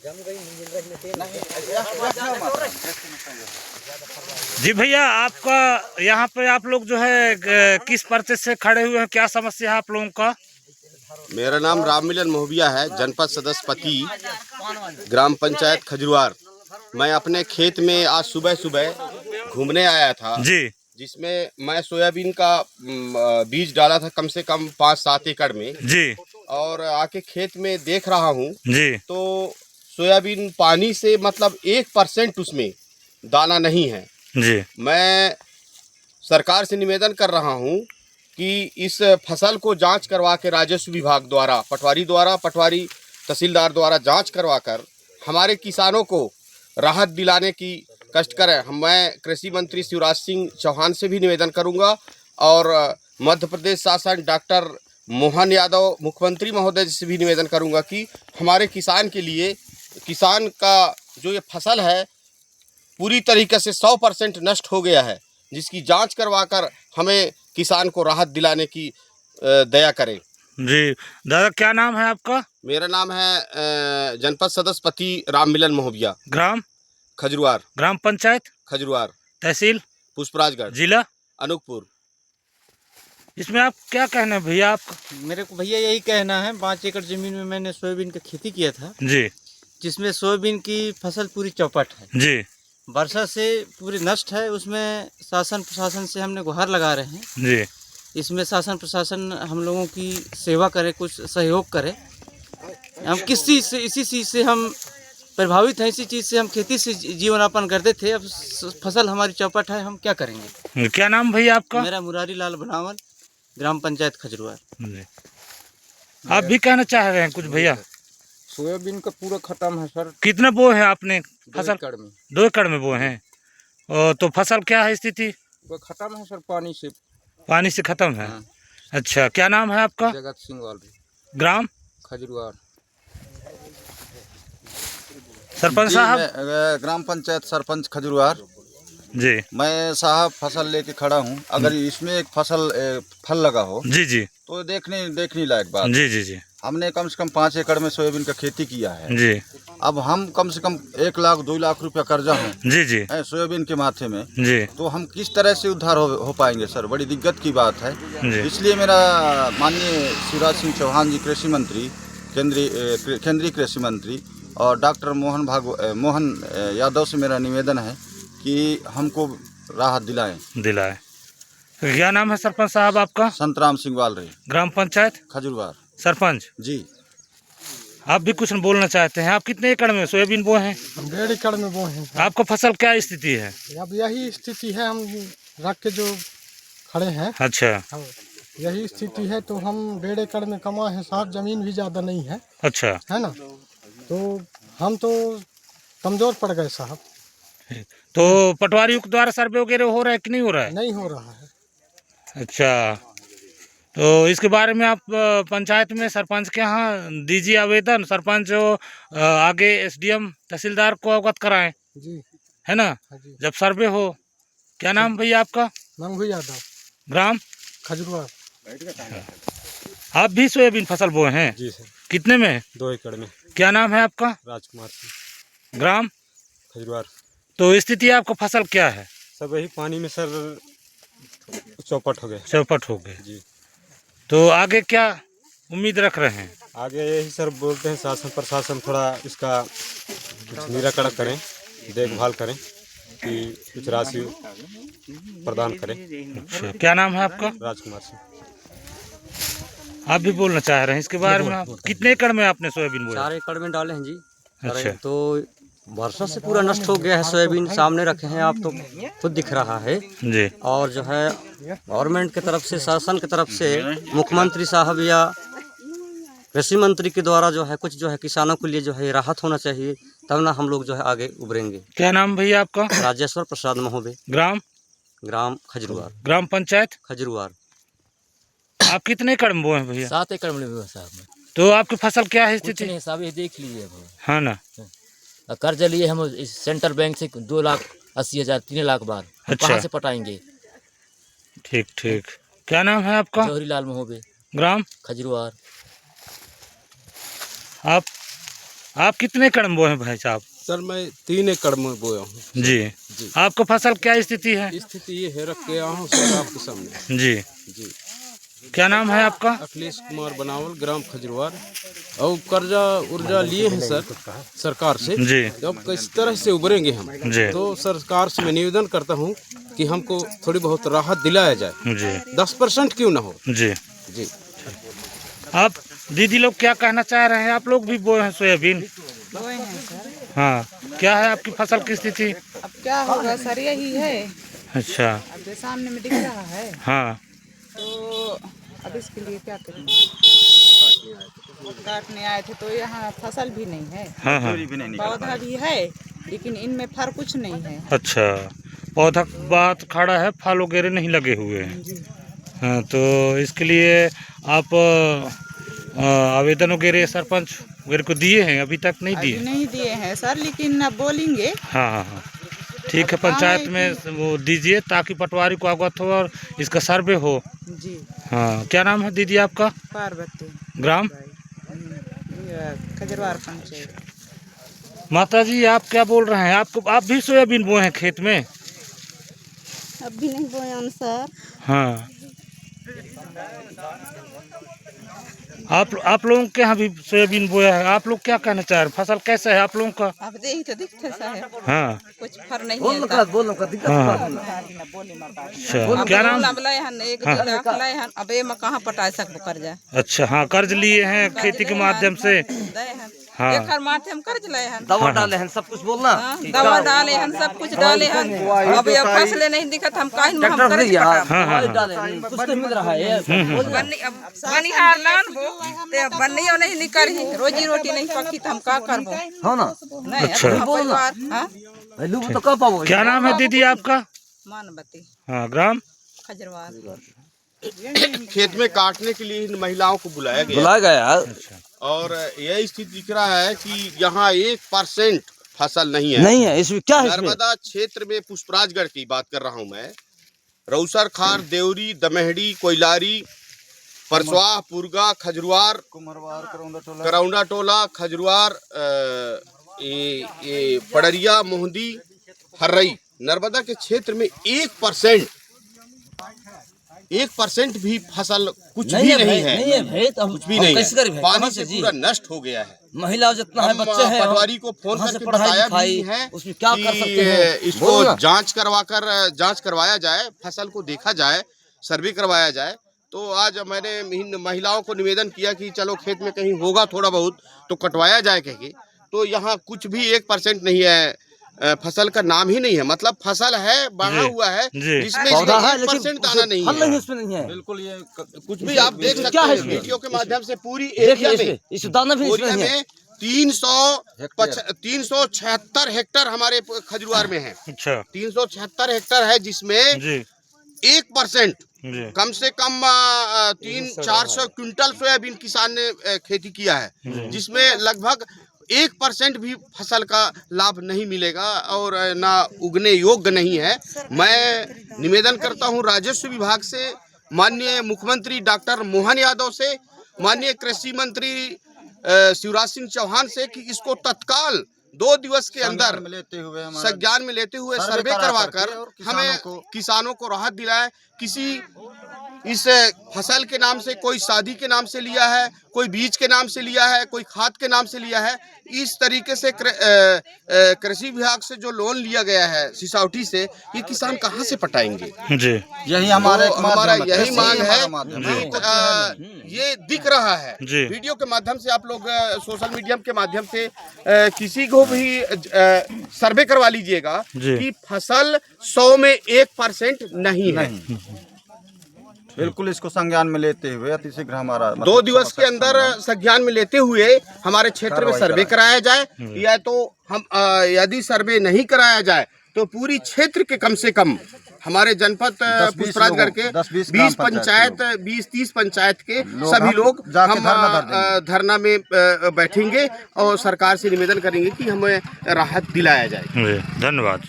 जी भैया, आपका यहाँ पे आप लोग जो है किस पर्चे से खड़े हुए हैं, क्या समस्या है आप लोगों का? मेरा नाम राम मिलन मोहबिया है, जनपद सदस्य पति, ग्राम पंचायत खजरुआर। मैं अपने खेत में आज सुबह सुबह घूमने आया था जी, जिसमें मैं सोयाबीन का बीज डाला था कम से कम 5-7 एकड़ में जी, और आके खेत में देख रहा हूँ जी, तो सोयाबीन पानी से मतलब 1% उसमें दाना नहीं है। जी, मैं सरकार से निवेदन कर रहा हूँ कि इस फसल को जांच करवा के राजस्व विभाग द्वारा पटवारी तहसीलदार द्वारा जांच करवाकर हमारे किसानों को राहत दिलाने की कष्ट करें। मैं कृषि मंत्री शिवराज सिंह चौहान से भी निवेदन करूंगा और मध्य प्रदेश शासन डॉक्टर मोहन यादव मुख्यमंत्री महोदय से भी निवेदन करूंगा कि हमारे किसान के लिए, किसान का जो ये फसल है पूरी तरीके से 100% नष्ट हो गया है, जिसकी जांच करवाकर हमें किसान को राहत दिलाने की दया करें। जी। दादा, क्या नाम है आपका? मेरा नाम है जनपद सदस्य पति राम मिलन मोहबिया, ग्राम खजरुआर, ग्राम पंचायत खजरुआर, तहसील पुष्पराजगढ़, जिला अनूपपुर। इसमें आप क्या कहना है भैया आपका? मेरे को भैया यही कहना है, 5 एकड़ ज़मीन में मैंने सोयाबीन की खेती किया था, जी, जिसमें सोयाबीन की फसल पूरी चौपट है, जी, वर्षा से पूरी नष्ट है। उसमें शासन प्रशासन से हमने गुहार लगा रहे हैं, जी, इसमें शासन प्रशासन हम लोगों की सेवा करे, कुछ सहयोग करे। हम किस चीज़ से, इसी चीज़ से हम प्रभावित हैं, इसी चीज़ से हम खेती से जीवन यापन करते थे। अब फसल हमारी चौपट है, हम क्या करेंगे? क्या नाम भैया आपका? मेरा मुरारी लाल बनावल, ग्राम पंचायत खजरुआर। जी। आप भी कहना चाह रहे हैं कुछ भैया? सोयाबीन का पूरा खत्म है सर। कितने बो है आपने 2 फसल? एकड़ में 2 एकड़ में बो हैं। तो फसल क्या है स्थिति? वो खत्म है सर, पानी से। पानी से खत्म है। हाँ। अच्छा, क्या नाम है आपका? जगत सिंह वाली, ग्राम खजरुआर। सरपंच जी, साहब। मैं ग्राम पंचायत सरपंच खजरुआर। जी, मैं साहब फसल लेके खड़ा हूँ। अगर इसमें एक फल लगा हो जी, जी, तो देखने लायक बात। जी, जी, जी, हमने कम से कम 5 एकड़ में सोयाबीन का खेती किया है। जी, अब हम कम से कम 1 लाख 2 लाख रुपया कर्जा है जी, जी, सोयाबीन के माथे में, जी, तो हम किस तरह से उद्धार हो पाएंगे सर? बड़ी दिक्कत की बात है। जी। इसलिए मेरा माननीय शिवराज सिंह चौहान जी कृषि मंत्री, केंद्रीय कृषि मंत्री और डॉक्टर मोहन यादव से मेरा निवेदन है कि हमको राहत दिलाए। क्या नाम है सरपंच साहब आपका? संतराम सिंह वालरे, ग्राम पंचायत खजरुआर। सरपंच जी, आप भी कुछ बोलना चाहते हैं? आप कितने एकड़ में सोयाबीन बोए हैं? हम 1.5 एकड़ में बोए हैं। आपका फसल क्या स्थिति है? अब यही स्थिति है, हम रख के जो खड़े हैं। अच्छा, हाँ, यही स्थिति है। तो हम 1.5 एकड़ में कमा है साहब, जमीन भी ज़्यादा नहीं है, अच्छा, है ना। तो हम तो कमज़ोर पड़ गए साहब। तो पटवारियों के द्वारा सर्वे वगैरह हो रहा है कि नहीं हो रहा है? नहीं हो रहा है। अच्छा, तो इसके बारे में आप पंचायत में सरपंच के यहाँ दीजिए आवेदन। सरपंच आगे एसडीएम तहसीलदार को अवगत कराएं, जी, है ना, हाँ जी। जब सर्वे हो। क्या नाम भैया आपका? मंगू यादव, ग्राम खजरुआर। आप भी सोयाबीन फसल बोए हैं? जी सर, कितने में? 2 एकड़ में। क्या नाम है आपका? राजकुमार सिंह, ग्राम। खजरुआर। तो स्थिति आपका फसल क्या है? सब वही पानी में सर चौपट हो गए। चौपट हो गए। जी, तो आगे क्या उम्मीद रख रहे हैं? आगे यही सर बोलते हैं, शासन प्रशासन थोड़ा इसका कुछ निराकरण करें, देखभाल करें कि कुछ राशि प्रदान करें। अच्छा, क्या नाम है आपका? राजकुमार सिंह। आप भी बोलना चाह रहे हैं इसके बारे में? आप कितने एकड़ में आपने सोयाबीन बोया? 4 एकड़ में डाले हैं जी। अच्छा, तो वर्षा से पूरा नष्ट हो गया है सोयाबीन, सामने रखे हैं आप, तो खुद दिख रहा है। जी, और जो है गवर्नमेंट की तरफ से, शासन की तरफ से, मुख्यमंत्री साहब या कृषि मंत्री के द्वारा जो है कुछ जो है किसानों के लिए जो है राहत होना चाहिए, तब ना हम लोग जो है आगे उभरेंगे। क्या नाम भैया आपका? राजेश्वर प्रसाद महोदय, ग्राम ग्राम खजरुआर, ग्राम पंचायत खजरुआर। आप कितने एकड़ में बोए हैं भैया? 7 एकड़ में भी साहब में तो आपकी फसल क्या है कुछ स्थिति? नहीं साहब, ये देख लीजिए। हाँ ना। कर्ज लिए हम इस सेंट्रल बैंक से 2,80,000, 3 लाख बार। अच्छा। कहाँ से पटाएंगे? ठीक ठीक। क्या नाम है आपका? जौहरी लाल महोबे, ग्राम। खजरुआर। आप आप कितने एकड़ में बोए हैं भाई साहब? सर मैं 3 एकड़ में बोया हूँ। जी, आपको फसल क्या स्थिति है? स्थिति ये है, रख के आया हूँ सर आपके सामने। जी जी, क्या नाम है आपका? अखिलेश कुमार बनावल, ग्राम खजरवार। और कर्जा उर्जा लिए हैं सर सरकार से। जी तो अब किस तरह से उभरेंगे हम? जी तो सरकार से मैं निवेदन करता हूँ कि हमको थोड़ी बहुत राहत दिलाया जाए, जी 10% क्यों ना हो। जी। जी, आप दीदी लोग क्या कहना चाह रहे हैं? आप लोग भी बोए हैं सोयाबीन? बोए हैं सर। हाँ, क्या है आपकी फसल की स्थिति? अब क्या होगा सर, यही है। अच्छा, अब जो सामने में दिख रहा है, हाँ तो अब इसके लिए क्या करेंगे? काटने आए थे तो यहाँ फसल भी नहीं है, हाँ हाँ। पौधा भी है, लेकिन इनमें फर कुछ नहीं है। अच्छा, पौधा बात खड़ा है, फल वगैरह नहीं लगे हुए हैं। हाँ, तो इसके लिए आप आवेदन वगैरह सरपंच वगैरह को दिए हैं? अभी तक नहीं अभी दिए? नहीं दिए हैं सर, लेकिन अब बोलेंगे। हाँ हाँ हाँ, ठीक है, पंचायत में वो दीजिए ताकि पटवारी को अवगत हो और इसका सर्वे हो। जी, हाँ, क्या नाम है दीदी आपका? पार्वती, ग्राम खजरवार पंचायत। माता जी, आप क्या बोल रहे हैं? आप भी सोयाबीन बोए हैं खेत में? अब भी नहीं बोया सर। हाँ, आप लोगों के यहाँ भी सोयाबीन बोया है। आप लोग क्या कहना चाह रहे हैं? फसल कैसा है आप लोगों का? अब यही तो दिखते है, हाँ, कुछ फर नहीं है। अच्छा, क्या नाम? अब ये में कहाँ पटा सकबो कर्जा? अच्छा, हाँ, कर्ज लिए हैं खेती के माध्यम से। हाँ, एकर माथे हम कर्ज ले हैं, दवा डाले हैं, सब कुछ बोलना। दवा डाले हैं, सब कुछ डाले हैं। अब ये फसलें नहीं दिखत, हम काहे में हम कर्ज पटाब? हाँ हाँ कुछ तो मिल रहा है। बनिहार लान वो ते बनियो नहीं निकरही, रोजी रोटी नहीं पकी तो हम का करबो? हाँ ना, नहीं अच्छा। परिवार। हाँ, तो कब पाओ? क्या नाम है दीदी आपका? मानवती, हाँ, ग्राम खजरवार। खेत में काटने के लिए इन महिलाओं को बुलाया गया और यह स्थिति दिख रहा है कि यहाँ 1% फसल नहीं है। इसमें क्या है? नर्मदा क्षेत्र में पुष्पराजगढ़ की बात कर रहा हूँ मैं। रऊसर खार, देवरी, दमहड़ी, कोयलारी, परसवाह, पुरगा, खजरवार, करौंडा टोला, खजरवार, ये पड़रिया, मोहदी, हर्रई, नर्मदा के क्षेत्र में 1% भी फसल कुछ भी नहीं है, कुछ भी नहीं है। पानी से पूरा नष्ट हो गया है। महिला जितना है, बच्चे हैं, पटवारी को फोन करके बताया भी है उसमें क्या कर सकते हैं, इसको जांच करवाया जाए, फसल को देखा जाए, सर्वे करवाया जाए। तो आज मैंने इन महिलाओं को निवेदन किया कि चलो खेत में कहीं होगा थोड़ा बहुत तो कटवाया जाए कहीं। तो यहाँ कुछ भी 1% नहीं है, फसल का नाम ही नहीं है। मतलब फसल है, बढ़ा हुआ है, जिसमें 1% दाना नहीं है। इसमें नहीं है, बिल्कुल। ये कुछ भी आप देख सकते हैं वीडियो के माध्यम से। पूरी एरिया में 376 हेक्टर हमारे खजरवार में है। अच्छा, 376 हेक्टर है, जिसमें 1% कम से कम 300-400 क्विंटल सोयाबीन किसान ने खेती किया है, जिसमें लगभग 1% भी फसल का लाभ नहीं मिलेगा और ना उगने योग्य नहीं है। मैं निवेदन करता हूं राजस्व विभाग से, माननीय मुख्यमंत्री डॉक्टर मोहन यादव से, माननीय कृषि मंत्री शिवराज सिंह चौहान से कि इसको तत्काल 2 दिवस के अंदर संज्ञान में लेते हुए सर्वे करवाकर हमें किसानों को राहत दिलाए। किसी इस फसल के नाम से, कोई शादी के नाम से लिया है, कोई बीज के नाम से लिया है, कोई खाद के नाम से लिया है। इस तरीके से कृषि विभाग से जो लोन लिया गया है सिसौटी से, ये किसान कहाँ से पटाएंगे? जी, यही तो हमारा यही मांग है। ये दिख रहा है वीडियो के माध्यम से, आप लोग सोशल मीडिया के माध्यम से किसी को भी सर्वे करवा लीजिएगा कि फसल 100 में 1% नहीं है। बिल्कुल, इसको संज्ञान में लेते हुए अतिशीघ्र हमारा 2 दिवस के अंदर संज्ञान में लेते हुए हमारे क्षेत्र में सर्वे कराया जाए, या तो हम यदि सर्वे नहीं कराया जाए तो पूरी क्षेत्र के कम से कम हमारे जनपद पुष्पराजगढ़ के 20 पंचायत, 20-30 पंचायत के सभी लोग हम धरना में बैठेंगे और सरकार से निवेदन करेंगे कि हमें राहत दिलाया जाए। धन्यवाद।